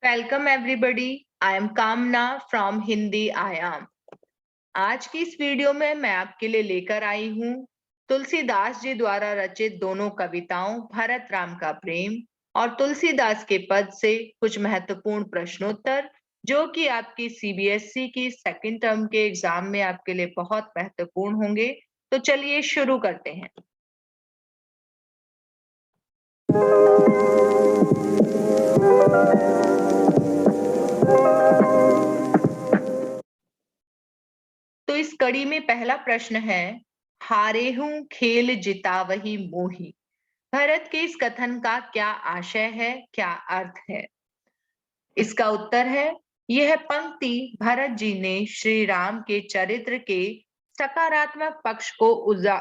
Welcome everybody. I am कामना from Hindi आयाम। आज की इस वीडियो में मैं आपके लिए लेकर आई हूँ तुलसीदास जी द्वारा रचित दोनों कविताओं भरत राम का प्रेम और तुलसीदास के पद से कुछ महत्वपूर्ण प्रश्नोत्तर, जो कि आपकी सीबीएसई की सेकंड टर्म के एग्जाम में आपके लिए बहुत महत्वपूर्ण होंगे। तो चलिए शुरू करते हैं। तो इस कड़ी में पहला प्रश्न है, हारे हूं खेल जिता वही मोही। भरत के इस कथन का क्या आशय है, क्या अर्थ है? इसका उत्तर है, यह पंक्ति भरत जी ने श्री राम के चरित्र के सकारात्मक पक्ष को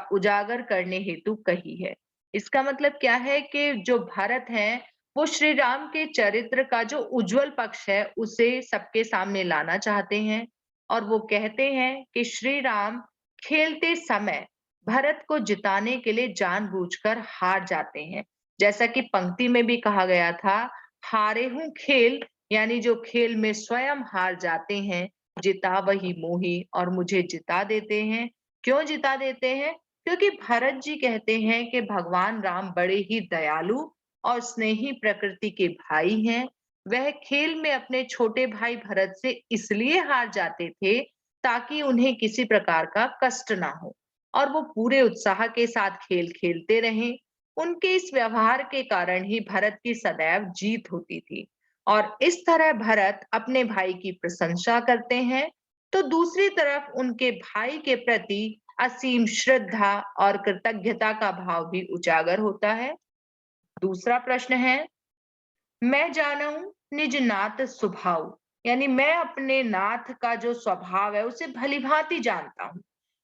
उजागर करने हेतु कही है। इसका मतलब क्या है कि जो भरत है वो श्री राम के चरित्र का जो उज्जवल पक्ष है उसे सबके सामने लाना चाहते हैं। और वो कहते हैं कि श्री राम खेलते समय भरत को जिताने के लिए जानबूझकर हार जाते हैं। जैसा कि पंक्ति में भी कहा गया था, हारे हूं खेल, यानी जो खेल में स्वयं हार जाते हैं, जिता वही मोही, और मुझे जिता देते हैं। क्यों जिता देते हैं? क्योंकि भरत जी कहते हैं कि भगवान राम बड़े ही दयालु और स्नेही प्रकृति के भाई हैं। वह खेल में अपने छोटे भाई भरत से इसलिए हार जाते थे ताकि उन्हें किसी प्रकार का कष्ट ना हो और वो पूरे उत्साह के साथ खेल खेलते रहें। उनके इस व्यवहार के कारण ही भरत की सदैव जीत होती थी और इस तरह भरत अपने भाई की प्रशंसा करते हैं, तो दूसरी तरफ उनके भाई के प्रति असीम श्रद्धा और कृतज्ञता का भाव भी उजागर होता है। दूसरा प्रश्न है, मैं जानूं निज नाथ स्वभाव, यानी मैं अपने नाथ का जो स्वभाव है उसे भलीभांति जानता हूं।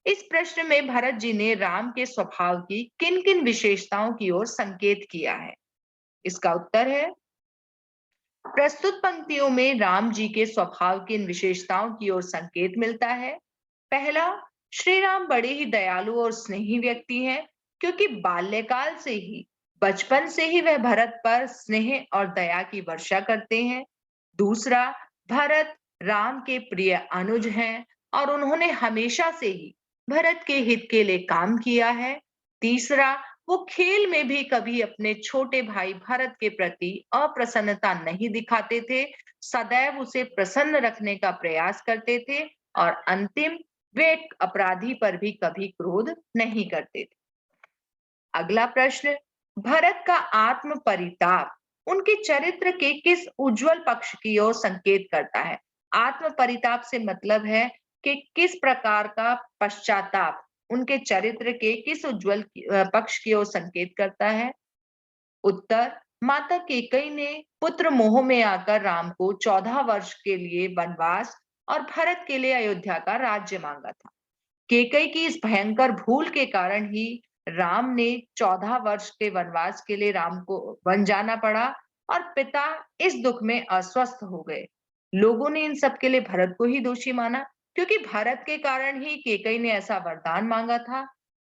इस प्रश्न में भरत जी ने राम के स्वभाव की किन किन विशेषताओं की ओर संकेत किया है? इसका उत्तर है, प्रस्तुत पंक्तियों में राम जी के स्वभाव की इन विशेषताओं की ओर संकेत मिलता है। पहला, श्री राम बड़े ही दयालु और स्नेही व्यक्ति हैं, क्योंकि बाल्यकाल से ही, बचपन से ही वह भरत पर स्नेह और दया की वर्षा करते हैं। दूसरा, भरत राम के प्रिय अनुज हैं और उन्होंने हमेशा से ही भरत के हित के लिए काम किया है। तीसरा, वो खेल में भी कभी अपने छोटे भाई भरत के प्रति अप्रसन्नता नहीं दिखाते थे, सदैव उसे प्रसन्न रखने का प्रयास करते थे। और अंतिम, वे अपराधी पर भी कभी क्रोध नहीं करते थे। अगला प्रश्न, भरत का आत्म परिताप उनके चरित्र के किस उज्जवल पक्ष की ओर संकेत करता है? आत्म परिताप से मतलब है कि किस प्रकार का पश्चाताप उनके चरित्र के किस उज्जवल पक्ष की ओर संकेत करता है? उत्तर, माता कैकेयी ने पुत्र मोह में आकर राम को 14 वर्ष के लिए वनवास और भरत के लिए अयोध्या का राज्य मांगा था। कैकेयी की इस भयंकर भूल के कारण ही राम ने 14 वर्ष के वनवास के लिए राम को वन जाना पड़ा और पिता इस दुख में अस्वस्थ हो गए। लोगों ने इन सब के लिए भरत को ही दोषी माना, क्योंकि भरत के कारण ही कैकेयी ने ऐसा वरदान मांगा था।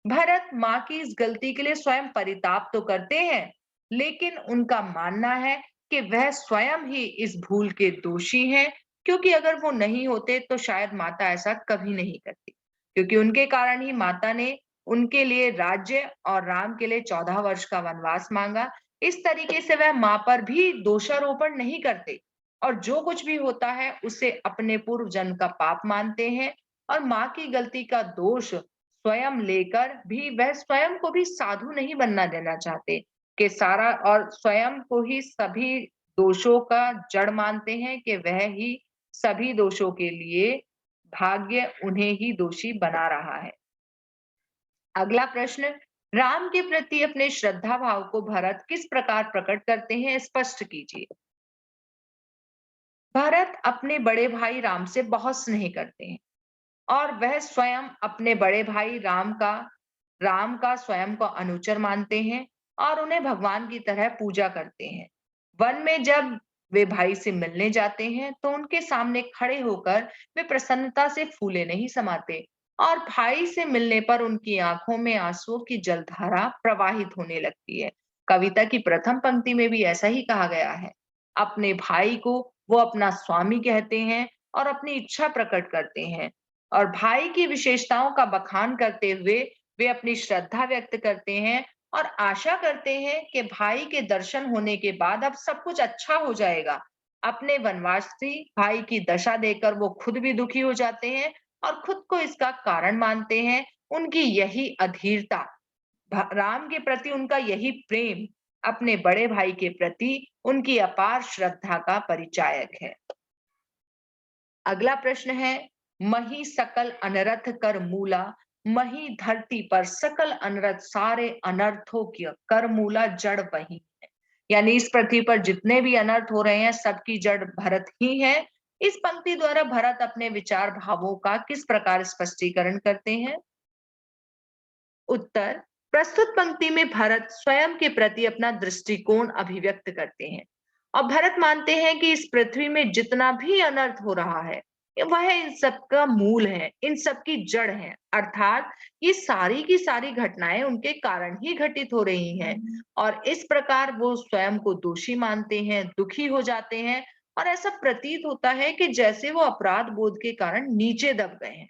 भरत माँ की इस गलती के लिए स्वयं परिताप तो करते हैं, लेकिन उनका मानना है कि वह स्वयं ही इस भूल के दोषी हैं, क्योंकि अगर वो नहीं होते तो शायद माता ऐसा कभी नहीं करती। क्योंकि उनके कारण ही माता ने उनके लिए राज्य और राम के लिए 14 वर्ष का वनवास मांगा। इस तरीके से वह माँ पर भी दोषारोपण नहीं करते और जो कुछ भी होता है उसे अपने पूर्व जन्म का पाप मानते हैं और माँ की गलती का दोष स्वयं लेकर भी वह स्वयं को भी साधु नहीं बनना देना चाहते कि सारा, और स्वयं को ही सभी दोषों का जड़ मानते हैं कि वह ही सभी दोषों के लिए भाग्य उन्हें ही दोषी बना रहा है। अगला प्रश्न, राम के प्रति अपने श्रद्धा भाव को भरत किस प्रकार प्रकट करते हैं, स्पष्ट कीजिए। भरत अपने बड़े भाई राम से बहुत स्नेह करते हैं और वह स्वयं अपने बड़े भाई राम का स्वयं को अनुचर मानते हैं और उन्हें भगवान की तरह पूजा करते हैं। वन में जब वे भाई से मिलने जाते हैं तो उनके सामने खड़े होकर वे प्रसन्नता से फूले नहीं समाते और भाई से मिलने पर उनकी आंखों में आंसुओं की जलधारा प्रवाहित होने लगती है। कविता की प्रथम पंक्ति में भी ऐसा ही कहा गया है, अपने भाई को वो अपना स्वामी कहते हैं और अपनी इच्छा प्रकट करते हैं। और भाई की विशेषताओं का बखान करते हुए वे अपनी श्रद्धा व्यक्त करते हैं और आशा करते हैं कि भाई के दर्शन होने के बाद अब सब कुछ अच्छा हो जाएगा। अपने वनवासी भाई की दशा देखकर वो खुद भी दुखी हो जाते हैं और खुद को इसका कारण मानते हैं। उनकी यही अधीरता, राम के प्रति उनका यही प्रेम, अपने बड़े भाई के प्रति उनकी अपार श्रद्धा का परिचायक है। अगला प्रश्न है, मही सकल अनरथ कर मूला, मही धरती पर सकल अनरथ, सारे अनर्थों की कर मूला जड़ वही है। यानी इस पृथ्वी पर जितने भी अनर्थ हो रहे हैं सबकी जड़ भरत ही है। इस पंक्ति द्वारा भरत अपने विचार भावों का किस प्रकार स्पष्टीकरण करते हैं? उत्तर, प्रस्तुत पंक्ति में भरत स्वयं के प्रति अपना दृष्टिकोण अभिव्यक्त करते हैं और भरत मानते हैं कि इस पृथ्वी में जितना भी अनर्थ हो रहा है वह इन सब का मूल है, इन सब की जड़ है। अर्थात ये सारी की सारी घटनाएं उनके कारण ही घटित हो रही हैं और इस प्रकार वो स्वयं को दोषी मानते हैं, दुखी हो जाते हैं और ऐसा प्रतीत होता है कि जैसे वो अपराध बोध के कारण नीचे दब गए हैं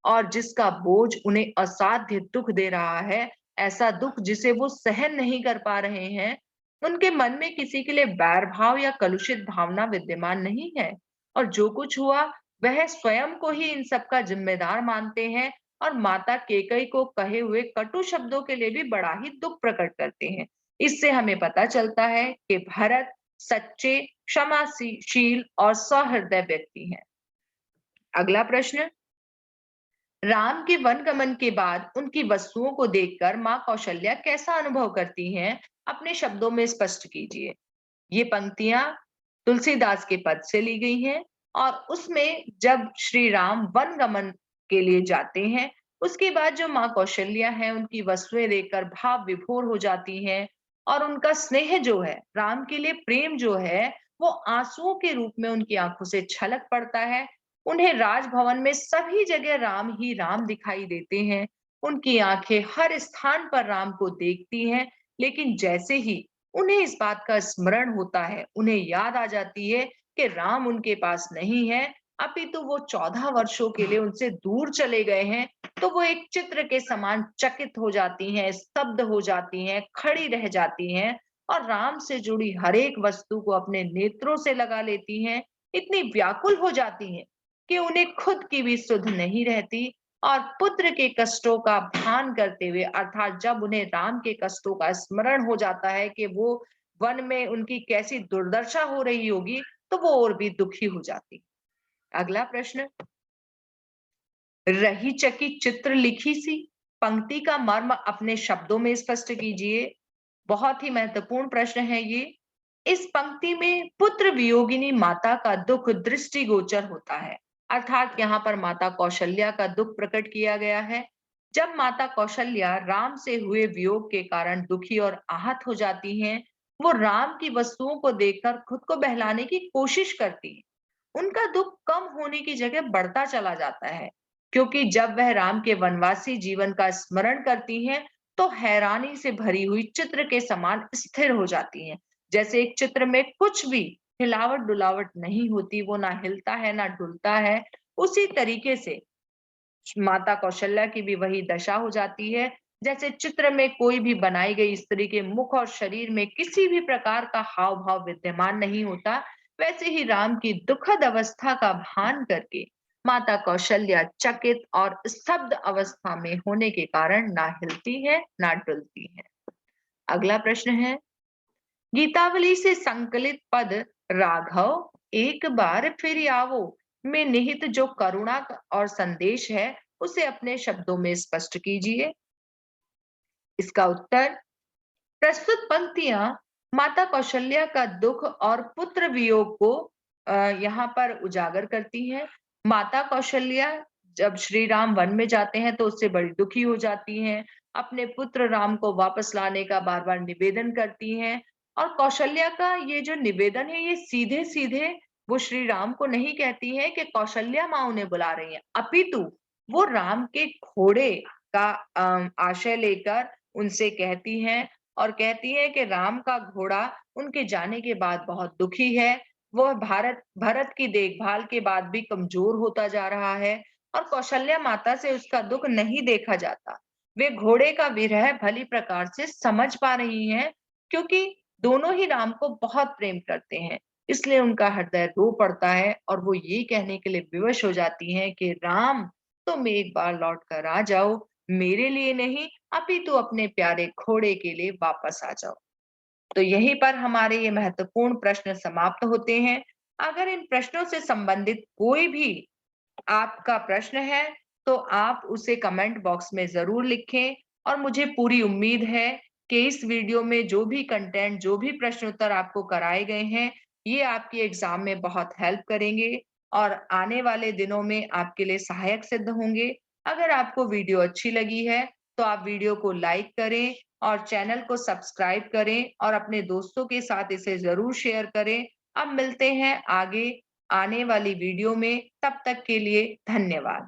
और जिसका बोझ उन्हें असाध्य दुख दे रहा है, ऐसा दुख जिसे वो सहन नहीं कर पा रहे हैं। उनके मन में किसी के लिए बैर भाव या कलुषित भावना विद्यमान नहीं है और जो कुछ हुआ वह स्वयं को ही इन सब का जिम्मेदार मानते हैं और माता केकई को कहे हुए कटु शब्दों के लिए भी बड़ा ही दुख प्रकट करते हैं। इससे हमें पता चलता है कि भरत सच्चे, क्षमाशील और सहृदय व्यक्ति हैं। अगला प्रश्न, राम के वन गमन के बाद उनकी वस्तुओं को देखकर मां कौशल्या कैसा अनुभव करती हैं? अपने शब्दों में स्पष्ट कीजिए। ये पंक्तियां तुलसीदास के पद से ली गई हैं और उसमें जब श्री राम वन गमन के लिए जाते हैं, उसके बाद जो मां कौशल्या है उनकी वस्तुएं देखकर भाव विभोर हो जाती हैं और उनका स्नेह जो है, राम के लिए प्रेम जो है, वो आंसुओं के रूप में उनकी आंखों से छलक पड़ता है। उन्हें राजभवन में सभी जगह राम ही राम दिखाई देते हैं। उनकी आंखें हर स्थान पर राम को देखती हैं, लेकिन जैसे ही उन्हें इस बात का स्मरण होता है, उन्हें याद आ जाती है कि राम उनके पास नहीं है, अपितु वो 14 वर्षों के लिए उनसे दूर चले गए हैं, तो वो एक चित्र के समान चकित हो जाती हैं, स्तब्ध हो जाती हैं, खड़ी रह जाती हैं और राम से जुड़ी हर एक वस्तु को अपने नेत्रों से लगा लेती हैं। इतनी व्याकुल हो जाती हैं कि उन्हें खुद की भी सुध नहीं रहती और पुत्र के कष्टों का भान करते हुए, अर्थात जब उन्हें राम के कष्टों का स्मरण हो जाता है कि वो वन में उनकी कैसी दुर्दशा हो रही होगी, तो वो और भी दुखी हो जाती। अगला प्रश्न, रही चकी चित्र लिखी सी, पंक्ति का मर्म अपने शब्दों में स्पष्ट कीजिए। बहुत ही महत्वपूर्ण प्रश्न है ये। इस पंक्ति में पुत्र वियोगिनी माता का दुख दृष्टिगोचर होता है, अर्थात यहाँ पर माता कौशल्या का दुख प्रकट किया गया है। जब माता कौशल्या राम से हुए वियोग के कारण दुखी और आहत हो जाती हैं, वो राम की वस्तुओं को देखकर खुद को बहलाने की कोशिश करती हैं। उनका दुख कम होने की जगह बढ़ता चला जाता है, क्योंकि जब वह राम के वनवासी जीवन का स्मरण करती हैं, तो हैरानी से भरी हुई चित्र के समान स्थिर हो जाती हैं। जैसे एक चित्र में कुछ भी हिलावट डुलावट नहीं होती, वो ना हिलता है ना डुलता है। उसी तरीके से माता कौशल्या की भी वही दशा हो जाती है। जैसे चित्र में कोई भी बनाई गई स्त्री के मुख और शरीर में किसी भी प्रकार का हाव भाव विद्यमान नहीं होता, वैसे ही राम की दुखद अवस्था का भान करके माता कौशल्या चकित और स्तब्ध अवस्था में होने के कारण ना हिलती है ना डुलती है। अगला प्रश्न है, गीतावली से संकलित पद राघव एक बार फिर आवो में निहित जो करुणा और संदेश है, उसे अपने शब्दों में स्पष्ट कीजिए। इसका उत्तर, प्रस्तुत पंक्तियां माता कौशल्या का दुख और पुत्र वियोग को यहाँ पर उजागर करती हैं। माता कौशल्या जब श्री राम वन में जाते हैं तो उससे बड़ी दुखी हो जाती हैं, अपने पुत्र राम को वापस लाने का बार बार निवेदन करती हैं और कौशल्या का ये जो निवेदन है ये सीधे सीधे वो श्री राम को नहीं कहती है कि कौशल्या माँ उन्हें बुला रही है, अपितु वो राम के घोड़े का आशय लेकर उनसे कहती हैं और कहती है कि राम का घोड़ा उनके जाने के बाद बहुत दुखी है, वह भारत भरत की देखभाल के बाद भी कमजोर होता जा रहा है और कौशल्या माता से उसका दुख नहीं देखा जाता। वे घोड़े का विरह भली प्रकार से समझ पा रही हैं, क्योंकि दोनों ही राम को बहुत प्रेम करते हैं। इसलिए उनका हृदय रो पड़ता है और वो ये कहने के लिए विवश हो जाती हैं कि राम, तुम एक बार लौट कर आ जाओ, मेरे लिए नहीं अपितु अपने प्यारे घोड़े के लिए वापस आ जाओ। तो यहीं पर हमारे ये महत्वपूर्ण प्रश्न समाप्त होते हैं। अगर इन प्रश्नों से संबंधित कोई भी आपका प्रश्न है, तो आप उसे कमेंट बॉक्स में ज़रूर लिखें और मुझे पूरी उम्मीद है कि इस वीडियो में जो भी कंटेंट, जो भी प्रश्न उत्तर आपको कराए गए हैं, ये आपके एग्ज़ाम में बहुत हेल्प करेंगे और आने वाले दिनों में आपके लिए सहायक सिद्ध होंगे। अगर आपको वीडियो अच्छी लगी है, तो आप वीडियो को लाइक करें और चैनल को सब्सक्राइब करें और अपने दोस्तों के साथ इसे ज़रूर शेयर करें। अब मिलते हैं आगे आने वाली वीडियो में, तब तक के लिए धन्यवाद।